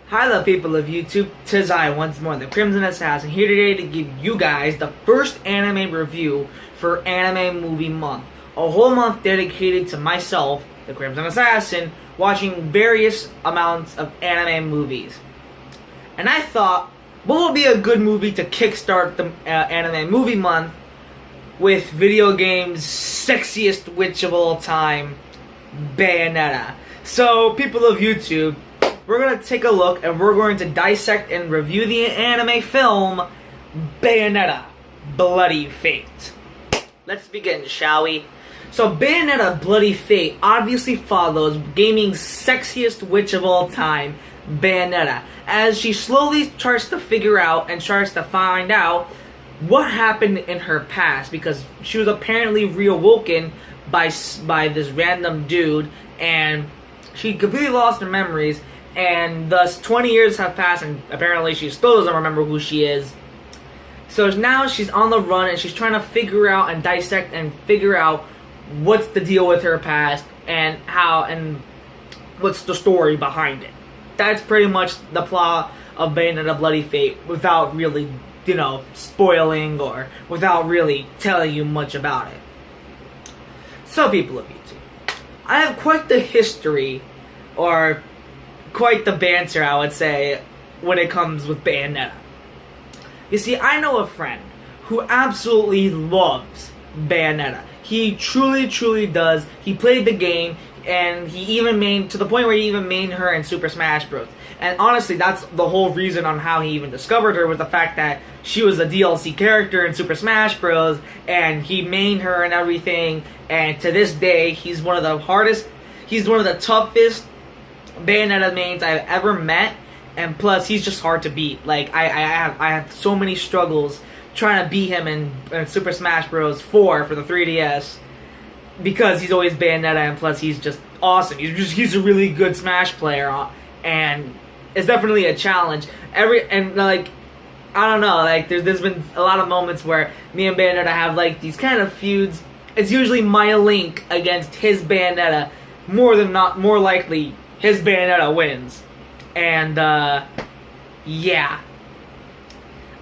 Hi there people of YouTube, 'tis I once more, the Crimson Assassin, here today to give you guys the first anime review for Anime Movie Month. A whole month dedicated to myself, the Crimson Assassin, watching various amounts of anime movies. And I thought, what would be a good movie to kickstart the Anime Movie Month with video games' sexiest witch of all time, Bayonetta. So, people of YouTube, we're going to take a look and we're going to dissect and review the anime film Bayonetta, Bloody Fate. Let's begin, shall we? So Bayonetta, Bloody Fate obviously follows gaming's sexiest witch of all time, Bayonetta, as she slowly starts to figure out and starts to find out what happened in her past, because she was apparently reawoken by this random dude, and she completely lost her memories. And thus 20 years have passed and apparently she still doesn't remember who she is. So now she's on the run and she's trying to figure out and dissect and figure out what's the deal with her past and how and what's the story behind it. That's pretty much the plot of Bayonetta Bloody Fate without really, spoiling or without really telling you much about it. So people of YouTube, I have quite the history, or quite the banter, I would say, when it comes with Bayonetta. You see, I know a friend who absolutely loves Bayonetta. He truly does. He played the game, and he even made, to the point where he even made her in Super Smash Bros. And honestly, that's the whole reason on how he even discovered her, was the fact that she was a DLC character in Super Smash Bros. And he made her and everything, and to this day, he's one of the toughest Bayonetta mains I've ever met, and plus he's just hard to beat. Like I have so many struggles trying to beat him in Super Smash Bros. 4 for the 3DS, because he's always Bayonetta, and plus he's just awesome. He's a really good Smash player, and it's definitely a challenge. I don't know, like there's been a lot of moments where me and Bayonetta have like these kind of feuds. It's usually my Link against his Bayonetta. More likely his Bayonetta wins. And, yeah.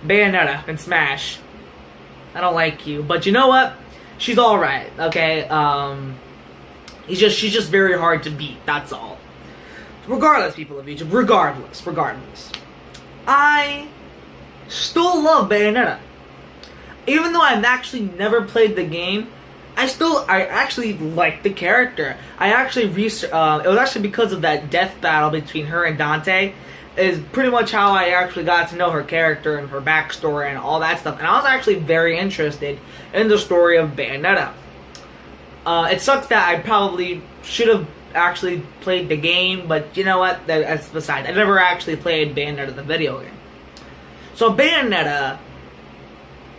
Bayonetta in Smash. I don't like you. But you know what? She's alright, okay? She's just very hard to beat, that's all. Regardless, people of YouTube, regardless. I still love Bayonetta. Even though I've actually never played the game, I actually like the character. it was actually because of that death battle between her and Dante, is pretty much how I actually got to know her character and her backstory and all that stuff. And I was actually very interested in the story of Bayonetta. It sucks that I probably should have actually played the game, but you know what? That's besides. I never actually played Bayonetta the video game. So Bayonetta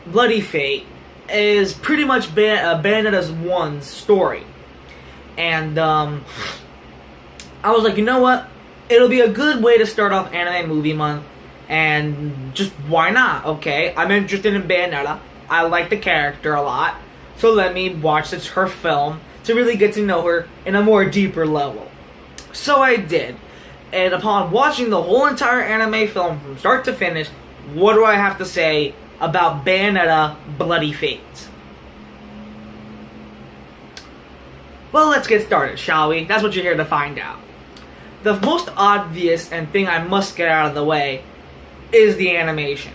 Bloody Fate is pretty much Bayonetta's 1's story. And I was like, you know what? It'll be a good way to start off Anime Movie Month, and just why not? Okay, I'm interested in Bayonetta. I like the character a lot, so let me watch her film to really get to know her in a more deeper level. So I did, and upon watching the whole entire anime film from start to finish, what do I have to say about Bayonetta Bloody Fate? Well, let's get started, shall we? That's what you're here to find out. The most obvious and thing I must get out of the way is the animation.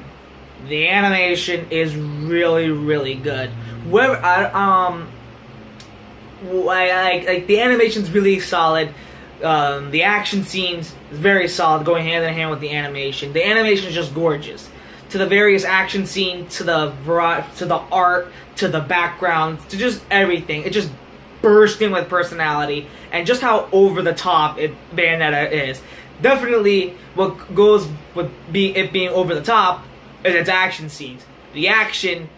The animation is really good. The animation's really solid. The action scenes is very solid, going hand in hand with the animation. The animation is just gorgeous. To the various action scenes, to the art, to the background, to just everything. It just bursting with personality, and just how over the top Bayonetta is. Definitely, what goes with it being over the top is its action scenes. The action,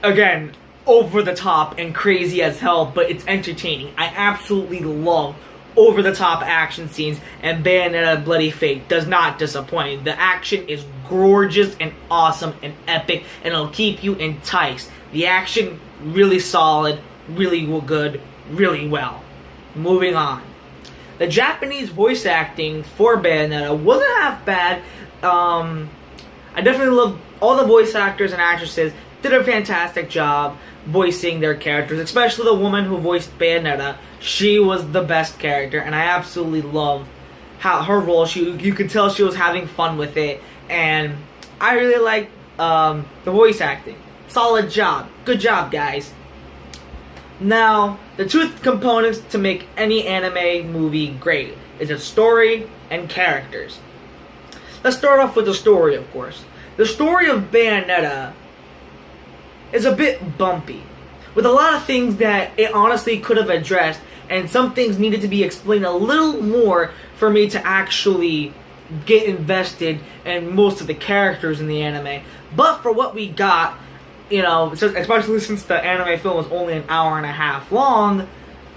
again, over the top and crazy as hell, but it's entertaining. I absolutely love over the top action scenes, and Bayonetta Bloody Fate does not disappoint. The action is gorgeous and awesome and epic, and it'll keep you enticed. The action really solid, really good, really well. Moving on. the Japanese voice acting for Bayonetta wasn't half bad. I definitely love all the voice actors and actresses did a fantastic job voicing their characters, especially the woman who voiced Bayonetta. She was the best character, and I absolutely love how her role. You could tell she was having fun with it, and I really liked the voice acting. Solid job. Good job, guys. Now, the two components to make any anime movie great is its story and characters. Let's start off with the story, of course. The story of Bayonetta is a bit bumpy, with a lot of things that it honestly could have addressed, and some things needed to be explained a little more for me to actually get invested in most of the characters in the anime. But for what we got, you know, especially since the anime film was only an hour and a half long,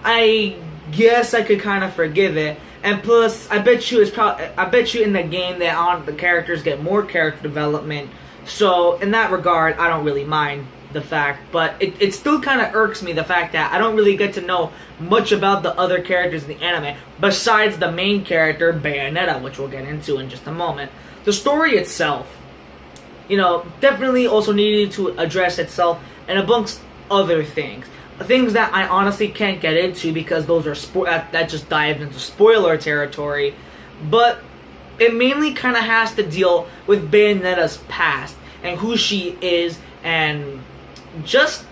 I guess I could kind of forgive it. And plus, I bet you in the game that the characters get more character development. So in that regard, I don't really mind the fact, but it still kind of irks me, the fact that I don't really get to know much about the other characters in the anime besides the main character, Bayonetta, which we'll get into in just a moment. The story itself, you know, definitely also needed to address itself, and amongst other things that I honestly can't get into because those are that just dive into spoiler territory. But it mainly kind of has to deal with Bayonetta's past and who she is, and just,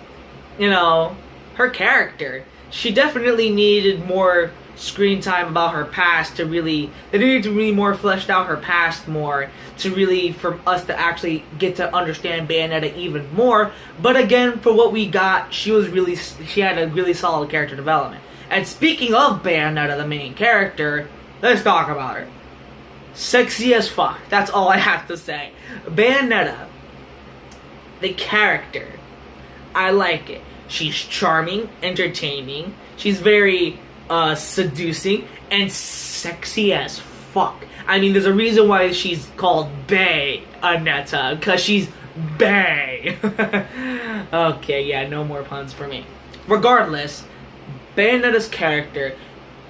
you know, her character. She definitely needed more screen time about her past to really, they needed to really more fleshed out her past more to really, for us to actually get to understand Bayonetta even more. But again, for what we got, she had a really solid character development. And speaking of Bayonetta, the main character, let's talk about her. Sexy as fuck. That's all I have to say. Bayonetta, the character, I like it. She's charming, entertaining. She's very seducing and sexy as fuck. I mean, there's a reason why she's called BAE-ONETTA, because she's bae. Okay, yeah, no more puns for me. Regardless, Bayonetta's character,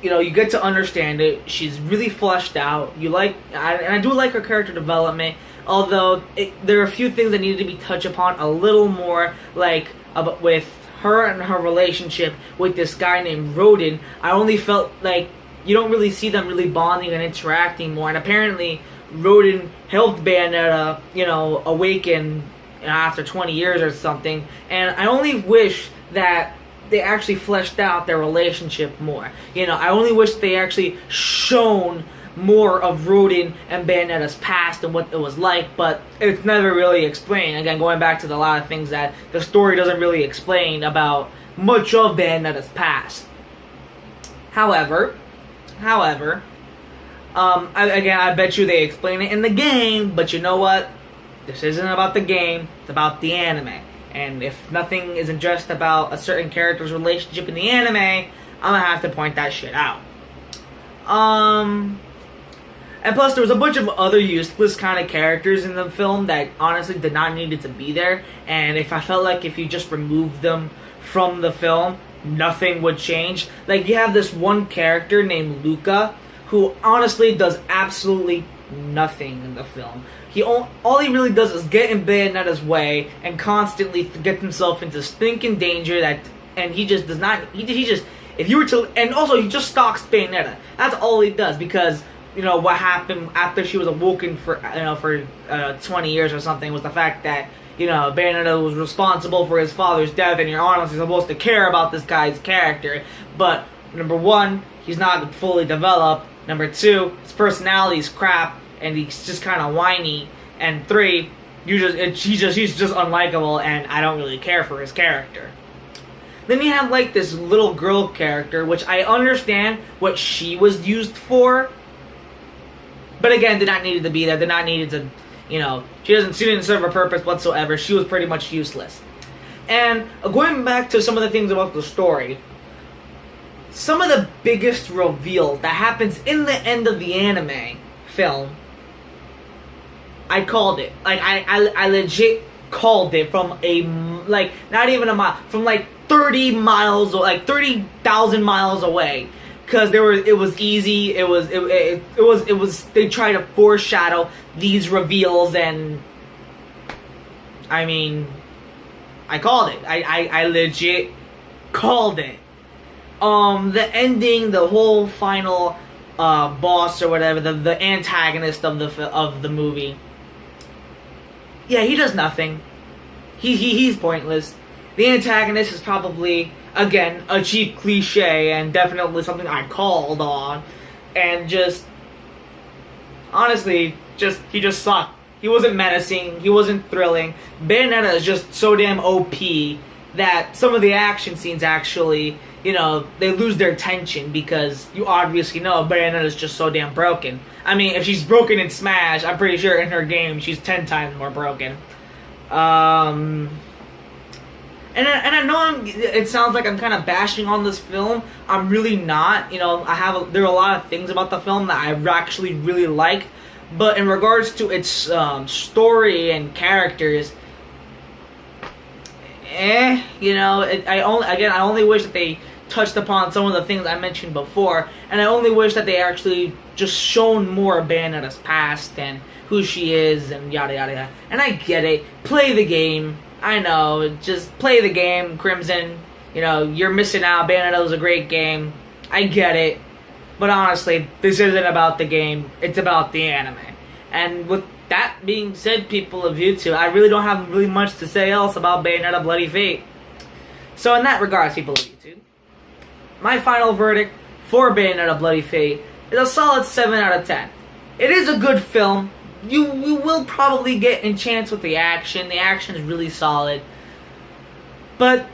you know, you get to understand it. She's really fleshed out. And I do like her character development, although there are a few things that needed to be touched upon a little more, like with her and her relationship with this guy named Rodin. I only felt like you don't really see them really bonding and interacting more, and apparently Rodin helped Bayonetta, you know, awaken after 20 years or something, and I only wish that they actually fleshed out their relationship more. You know, I only wish they actually shown more of Rodin and Bayonetta's past and what it was like, but it's never really explained. Again, going back to a lot of things that the story doesn't really explain about much of Bayonetta's past. However, I bet you they explain it in the game, but you know what? This isn't about the game, it's about the anime. And if nothing is addressed about a certain character's relationship in the anime, I'm gonna have to point that shit out. And plus, there was a bunch of other useless kind of characters in the film that honestly did not need to be there. And I felt like if you just removed them from the film, nothing would change. Like, you have this one character named Luca, who honestly does absolutely nothing in the film. All he really does is get in Bayonetta's way and constantly get himself into stinking danger. And he just does not. He just, if you were to, and also he just stalks Bayonetta. That's all he does, because you know what happened after she was awoken for 20 years or something was the fact that, you know, Bayonetta was responsible for his father's death, and you're honestly supposed to care about this guy's character. But number one, he's not fully developed. Number two, his personality's crap, and he's just kind of whiny. And three, he's just unlikable, and I don't really care for his character. Then you have like this little girl character, which I understand what she was used for, but again, did not need to be there. Did not need to, you know, she didn't serve a purpose whatsoever. She was pretty much useless. And going back to some of the things about the story, some of the biggest reveals that happens in the end of the anime film, I called it. Like, I legit called it from not even a mile, from like 30 miles, like 30,000 miles away. because it was easy. It was they try to foreshadow these reveals, and I mean, I called it. I legit called it. The ending, the whole final boss or whatever, the antagonist of the movie. Yeah, he does nothing. He's pointless. The antagonist is probably, again, a cheap cliche and definitely something I called on. And just, honestly, he just sucked. He wasn't menacing. He wasn't thrilling. Bayonetta is just so damn OP that some of the action scenes actually, you know, they lose their tension because you obviously know Bayonetta is just so damn broken. I mean, if she's broken in Smash, I'm pretty sure in her game she's 10 times more broken. And I know it sounds like I'm kind of bashing on this film. I'm really not. You know, there are a lot of things about the film that I actually really like, but in regards to its story and characters, you know, I only wish that they touched upon some of the things I mentioned before, and I only wish that they actually just shown more of Bayonetta's past and who she is and yada yada yada. And I get it. Play the game. I know. Just play the game, Crimson. You know, you're missing out. Bayonetta was a great game. I get it. But honestly, this isn't about the game. It's about the anime. And with that being said, people of YouTube, I really don't have really much to say else about Bayonetta Bloody Fate. So in that regards, people of YouTube, my final verdict for Bayonetta Bloody Fate is a solid 7 out of 10. It is a good film. You will probably get enchanted with the action. The action is really solid. But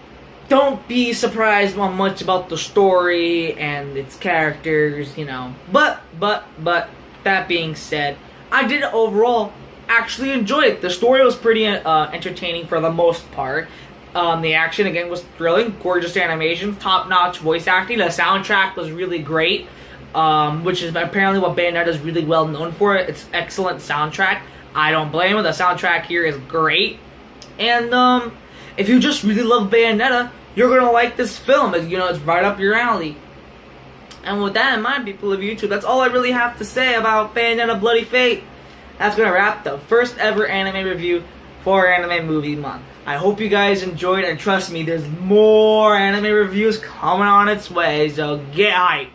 don't be surprised on much about the story and its characters, you know. But, that being said, I did overall actually enjoy it. The story was pretty entertaining for the most part. The action, again, was thrilling. Gorgeous animations, top-notch voice acting. The soundtrack was really great. Which is apparently what Bayonetta is really well known for. It's excellent soundtrack. I don't blame it. The soundtrack here is great. And if you just really love Bayonetta, you're gonna like this film. You know, it's right up your alley. And with that in mind, people of YouTube, that's all I really have to say about Bayonetta Bloody Fate. That's gonna wrap the first ever anime review for Anime Movie Month. I hope you guys enjoyed, and trust me, there's more anime reviews coming on its way, so get hyped.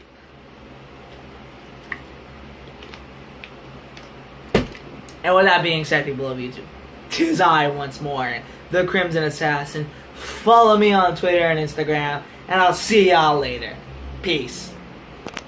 And with that being said, people of YouTube, 'tis I once more, the Crimson Assassin. Follow me on Twitter and Instagram, and I'll see y'all later. Peace.